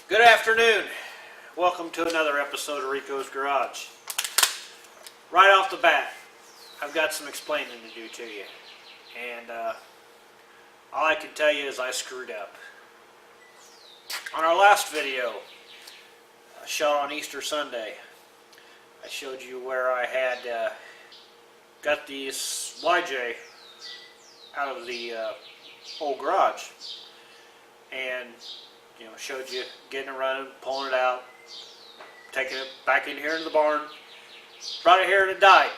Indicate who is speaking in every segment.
Speaker 1: Good afternoon. Welcome to another episode of RICO'S Garage. Right off the bat, I've got some explaining to do to you. And all I can tell you is I screwed up. On our last video, shot on Easter Sunday, I showed you where I had got these YJ out of the old garage. And showed you getting it running, pulling it out, taking it back in here into the barn, brought it here and it died.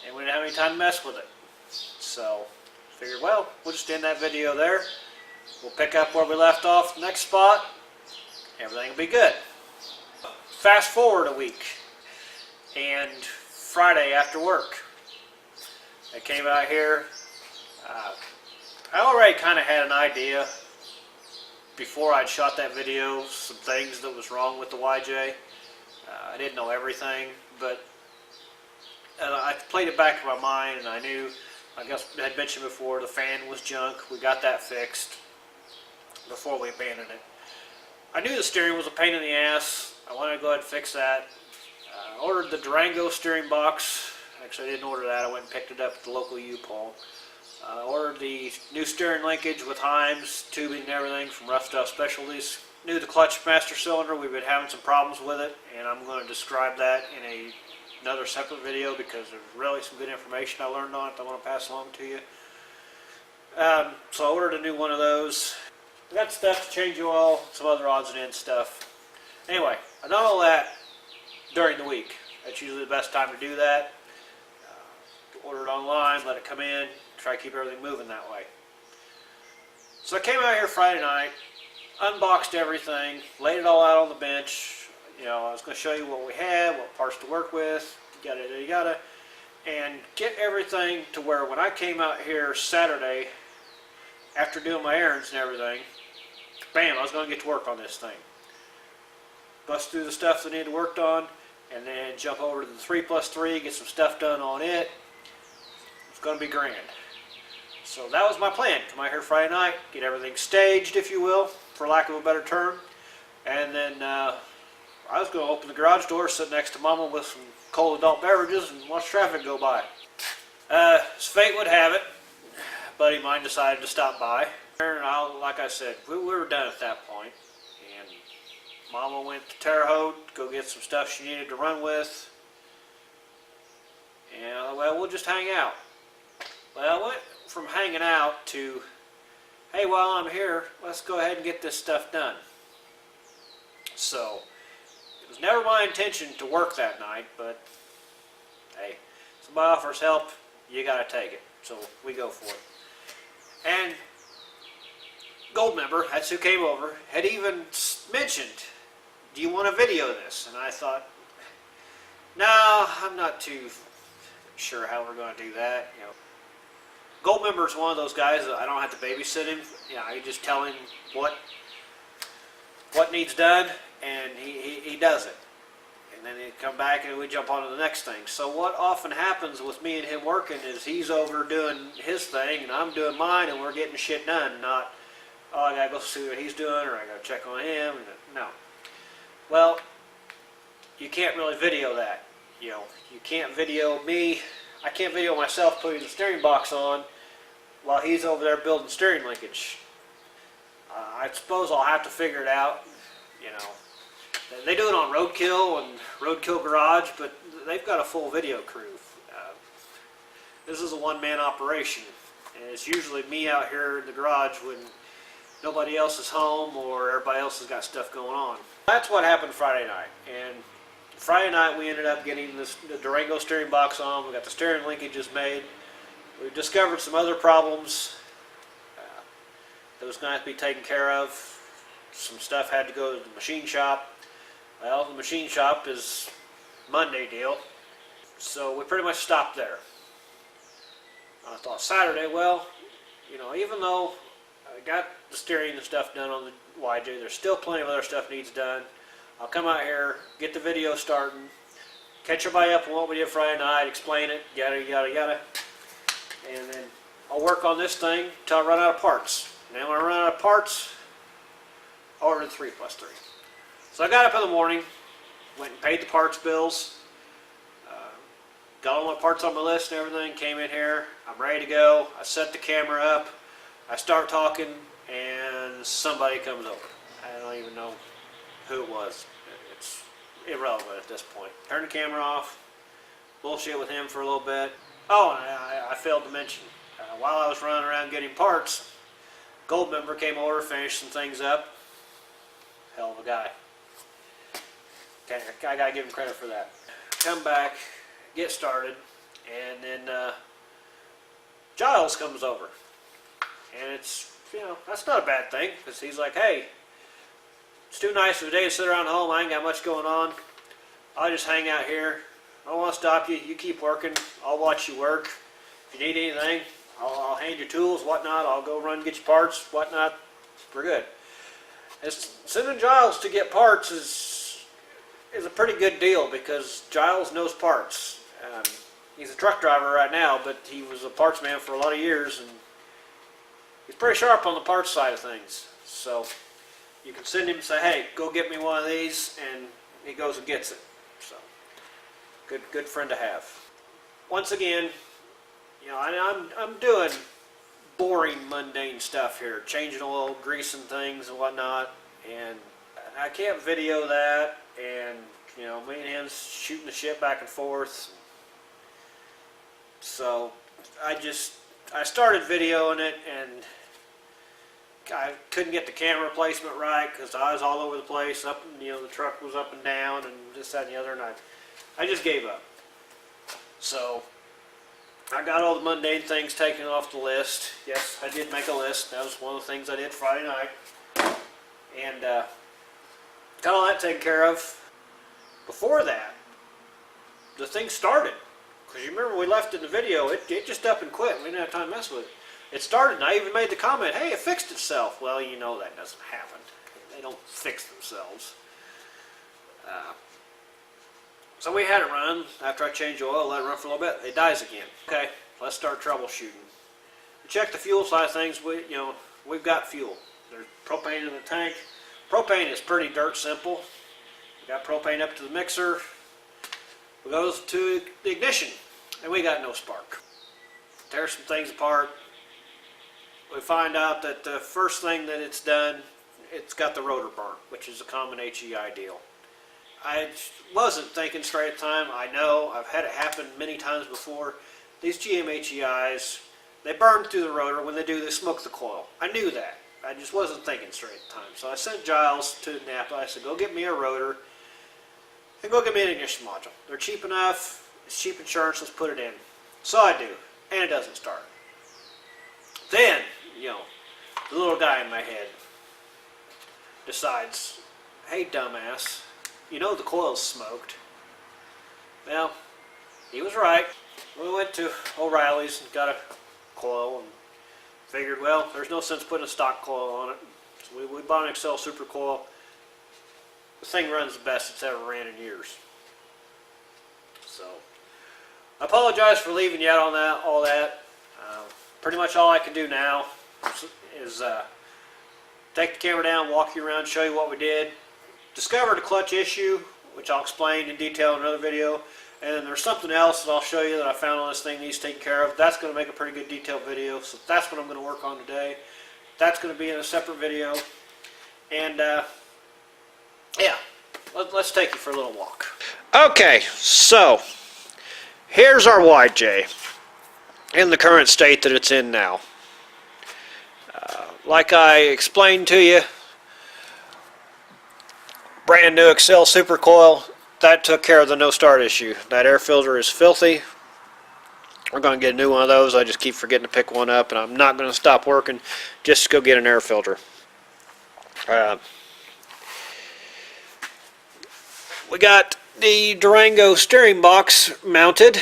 Speaker 1: And we didn't have any time to mess with it. So, figured, well, we'll just end that video there. We'll pick up where we left off the next spot. Everything will be good. Fast forward a week, and Friday after work, I came out here. I already kind of had an idea before I'd shot that video, some things that was wrong with the YJ. I didn't know everything, but I played it back in my mind, and I knew, I guess I had mentioned before, the fan was junk. We got that fixed before we abandoned it. I knew the steering was a pain in the ass. I wanted to go ahead and fix that. I ordered the Durango steering box. Actually, I didn't order that. I went and picked it up at the local U-Pull. Ordered the new steering linkage with Heims, tubing and everything from Rough Stuff Specialties. Knew the clutch master cylinder. We've been having some problems with it, and I'm going to describe that in another separate video because there's really some good information I learned on it that I want to pass along to you. So I ordered a new one of those. I got stuff to change oil, some other odds and ends stuff. Anyway, I done all that during the week. That's usually the best time to do that. Order it online, let it come in, try to keep everything moving that way. So I came out here Friday night, unboxed everything, laid it all out on the bench. I was going to show you what we had, what parts to work with, yada yada yada, and get everything to where when I came out here Saturday, after doing my errands and everything, bam, I was going to get to work on this thing. Bust through the stuff that needed worked on, and then jump over to the 3+3, get some stuff done on it. Going to be grand. So that was my plan. Come out here Friday night, get everything staged, if you will, for lack of a better term. And then I was going to open the garage door, sit next to Mama with some cold adult beverages and watch traffic go by. As fate would have it, a buddy of mine decided to stop by. And like I said, we were done at that point. And Mama went to Terre Haute to go get some stuff she needed to run with. And well, we'll just hang out. Well, I went from hanging out to, hey, while I'm here, let's go ahead and get this stuff done. So, it was never my intention to work that night, but, hey, somebody offers help, you gotta take it. So, we go for it. And Goldmember, that's who came over, had even mentioned, do you want to video this? And I thought, no, I'm not too sure how we're going to do that, Goldmember is one of those guys that I don't have to babysit him. I just tell him what needs done, and he does it. And then he'd come back and we jump on to the next thing. So what often happens with me and him working is he's over doing his thing and I'm doing mine, and we're getting shit done. Not, oh, I gotta go see what he's doing, or I gotta check on him. No. Well, you can't really video that. You can't video me. I can't video myself putting the steering box on while he's over there building steering linkage. I suppose I'll have to figure it out. They do it on Roadkill and Roadkill Garage, but they've got a full video crew. This is a one-man operation, and it's usually me out here in the garage when nobody else is home or everybody else has got stuff going on. That's what happened Friday night. And Friday night we ended up getting the Durango steering box on. We got the steering linkages made. We discovered some other problems that was going to have to be taken care of. Some stuff had to go to the machine shop. Well, the machine shop is Monday deal. So we pretty much stopped there. I thought Saturday, well, even though I got the steering and stuff done on the YJ, there's still plenty of other stuff needs done. I'll come out here, get the video starting, catch everybody up on what we did Friday night, explain it, yada yada yada, and then I'll work on this thing until I run out of parts. And then when I run out of parts, I'll order the 3+3. So I got up in the morning, went and paid the parts bills, got all my parts on my list and everything, came in here, I'm ready to go. I set the camera up, I start talking, and somebody comes over. I don't even know who it was. It's irrelevant at this point. Turn the camera off, bullshit with him for a little bit. Oh, and I failed to mention, while I was running around getting parts, Gold member came over, finished some things up. Hell of a guy. Okay, I gotta give him credit for that. Come back, get started, and then Giles comes over. And it's, that's not a bad thing, because he's like, hey, it's too nice of a day to sit around home, I ain't got much going on. I'll just hang out here. I don't want to stop you, you keep working, I'll watch you work. If you need anything, I'll hand you tools, whatnot, I'll go run and get your parts, whatnot, we're good. Sending Giles to get parts is a pretty good deal, because Giles knows parts. He's a truck driver right now, but he was a parts man for a lot of years, and he's pretty sharp on the parts side of things. So you can send him and say, hey, go get me one of these, and he goes and gets it. So good friend to have. Once again, I'm doing boring, mundane stuff here, changing oil, greasing things and whatnot, and I can't video that, and me and him shooting the shit back and forth. So I started videoing it, and I couldn't get the camera placement right because I was all over the place. Up, the truck was up and down, and this, that, and the other, and I just gave up. So I got all the mundane things taken off the list. Yes, I did make a list. That was one of the things I did Friday night. And got all that taken care of. Before that, the thing started. Because you remember we left in the video, it just up and quit. We didn't have time to mess with it. It started, and I even made the comment, hey, it fixed itself. Well, that doesn't happen. They don't fix themselves. So we had it run. After I changed oil, let it run for a little bit. It dies again. Okay, let's start troubleshooting. Check the fuel side of things. We've got fuel. There's propane in the tank. Propane is pretty dirt simple. We got propane up to the mixer. We go to the ignition, and we got no spark. Tear some things apart. We find out that the first thing that it's done, it's got the rotor burnt, which is a common HEI deal. I wasn't thinking straight at the time. I know, I've had it happen many times before. These GM HEIs, they burn through the rotor. When they do, they smoke the coil. I knew that. I just wasn't thinking straight at the time. So I sent Giles to Napa. I said, go get me a rotor and go get me an ignition module. They're cheap enough. It's cheap insurance. Let's put it in. So I do, and it doesn't start. Then, the little guy in my head decides, hey, dumbass, the coil's smoked. Well, he was right. We went to O'Reilly's and got a coil and figured, well, there's no sense putting a stock coil on it. So we bought an Excel Super Coil. The thing runs the best it's ever ran in years. So I apologize for leaving you out on all that. Pretty much all I can do now is take the camera down, walk you around, show you what we did. Discovered a clutch issue, which I'll explain in detail in another video. And then there's something else that I'll show you that I found on this thing needs taken care of. That's going to make a pretty good detailed video. So that's what I'm going to work on today. That's going to be in a separate video. And yeah, let's take you for a little walk. Okay, so here's our YJ in the current state that it's in now. Like I explained to you, brand new Excel Super Coil, that took care of the no start issue. That air filter is filthy. We're going to get a new one of those. I just keep forgetting to pick one up, and I'm not going to stop working just to go get an air filter. We got the Durango steering box mounted,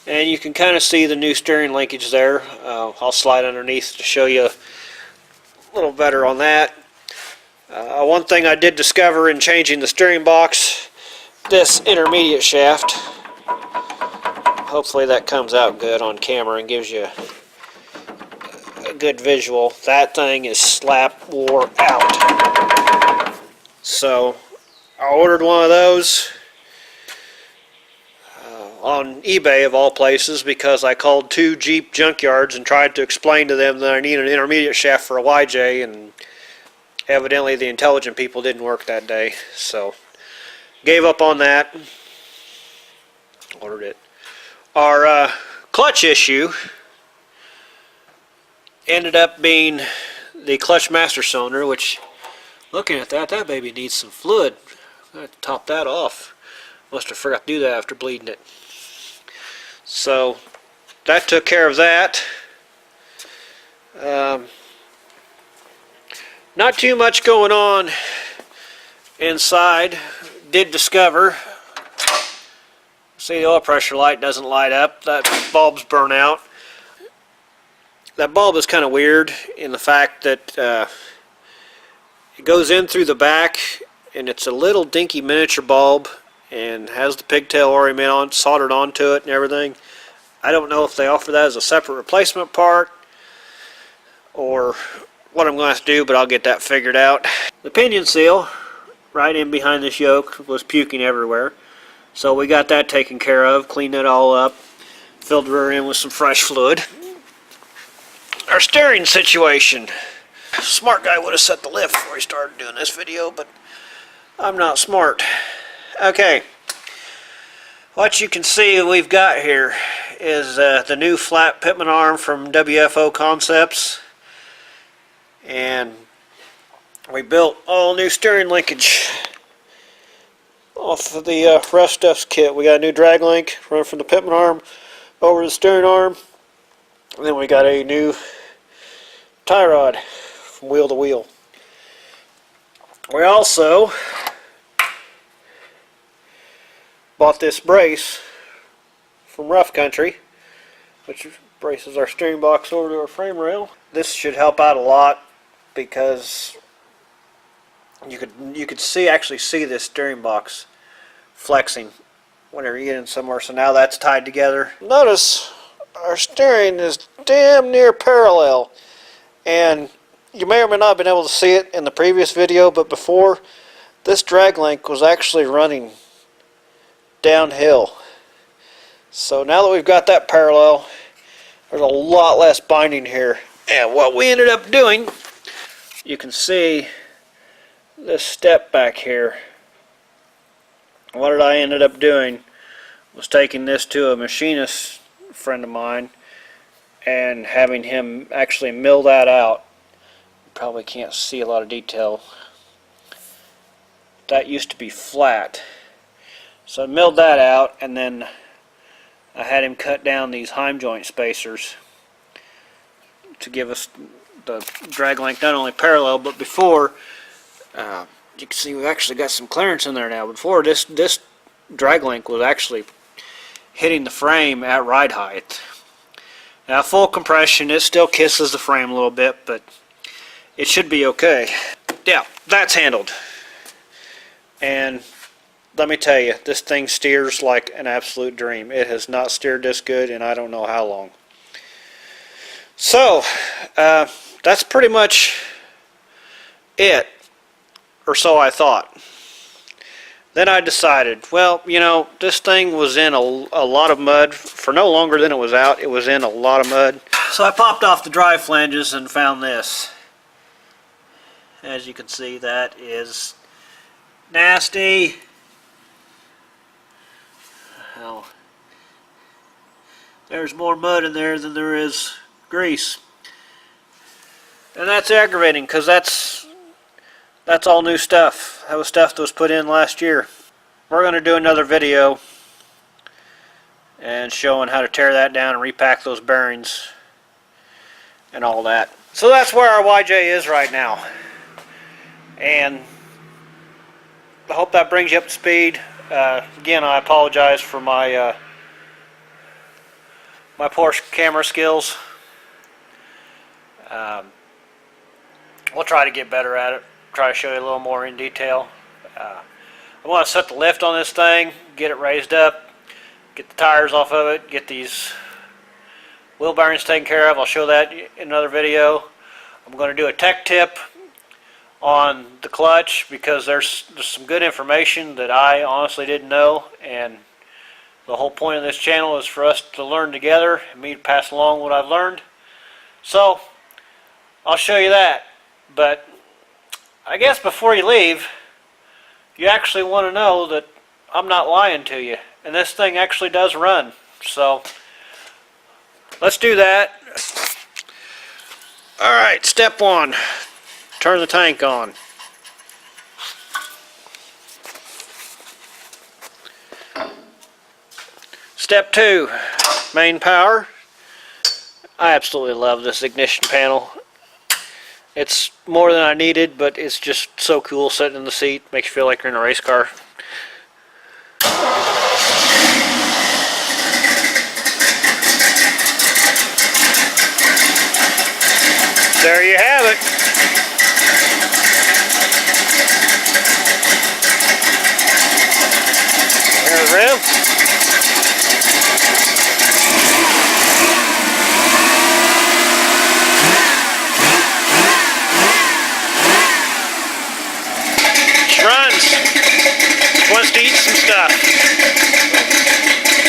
Speaker 1: and you can kind of see the new steering linkage there. I'll slide underneath to show you a little better on that. One thing I did discover in changing the steering box, this intermediate shaft, hopefully that comes out good on camera and gives you a good visual. That thing is slap wore out. So I ordered one of those on eBay of all places, because I called 2 Jeep junkyards and tried to explain to them that I need an intermediate shaft for a YJ, and evidently the intelligent people didn't work that day, so gave up on that. Ordered it. Our clutch issue ended up being the clutch master cylinder, which, looking at that baby needs some fluid. I have to top that off. Must have forgot to do that after bleeding it. So that took care of that. Not too much going on inside. Did discover, see, the oil pressure light doesn't light up. That bulb's burnt out. That bulb is kind of weird in the fact that it goes in through the back, and it's a little dinky miniature bulb and has the pigtail ornament soldered onto it and everything. I don't know if they offer that as a separate replacement part or what I'm going to have to do, but I'll get that figured out. The pinion seal right in behind this yoke was puking everywhere, so we got that taken care of, cleaned it all up, filled the rear end with some fresh fluid. Our steering situation. Smart guy would have set the lift before he started doing this video, but I'm not smart. Okay, what you can see we've got here is the new flat pitman arm from WFO Concepts, and we built all new steering linkage off of the Rough Stuffs kit. We got a new drag link running from the pitman arm over the steering arm, and then we got a new tie rod from wheel to wheel. We also bought this brace from Rough Country, which braces our steering box over to our frame rail. This should help out a lot because you could actually see this steering box flexing whenever you get in somewhere. So now that's tied together. Notice our steering is damn near parallel, and you may or may not have been able to see it in the previous video, but before, this drag link was actually running downhill. So now that we've got that parallel, there's a lot less binding here. And what we ended up doing, you can see this step back here. What I ended up doing was taking this to a machinist friend of mine and having him actually mill that out. You probably can't see a lot of detail. That used to be flat. So I milled that out, and then I had him cut down these heim joint spacers to give us the drag length not only parallel, but before, you can see we've actually got some clearance in there now. Before, this drag link was actually hitting the frame at ride height. Now, full compression, it still kisses the frame a little bit, but it should be okay. Yeah, that's handled. And let me tell you, this thing steers like an absolute dream. It has not steered this good in I don't know how long. So, that's pretty much it, or so I thought. Then I decided, well, you know, this thing was in a lot of mud for no longer than it was out. It was in a lot of mud. So I popped off the drive flanges and found this. As you can see, that is nasty. Well, there's more mud in there than there is grease. And that's aggravating, because that's all new stuff. That was stuff that was put in last year. We're going to do another video and showing how to tear that down and repack those bearings and all that. So that's where our YJ is right now. And I hope that brings you up to speed. Again, I apologize for my my poor camera skills. We'll try to get better at it. Try to show you a little more in detail. I want to set the lift on this thing, get it raised up, get the tires off of it, get these wheel bearings taken care of. I'll show that in another video. I'm going to do a tech tip on the clutch, because there's some good information that I honestly didn't know, and the whole point of this channel is for us to learn together and me to pass along what I've learned. So I'll show you that, but I guess before you leave, you actually want to know that I'm not lying to you, and this thing actually does run. So let's do that. Alright, step one, turn the tank on. Step two, main power. I absolutely love this ignition panel. It's more than I needed, but it's just so cool sitting in the seat. Makes you feel like you're in a race car. There you have it. There's the rev. Runs. Wants to eat some stuff.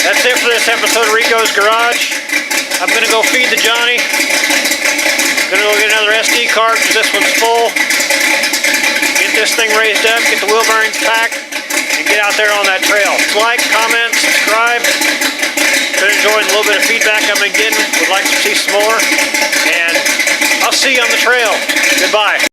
Speaker 1: That's it for this episode of Rico's Garage. I'm going to go feed the Johnny. Going to go get another SD card because this one's full. Get this thing raised up, get the wheel bearings packed, and get out there on that trail. Like, comment, subscribe. Been enjoying a little bit of feedback I've been getting. Would like to see some more. And I'll see you on the trail. Goodbye.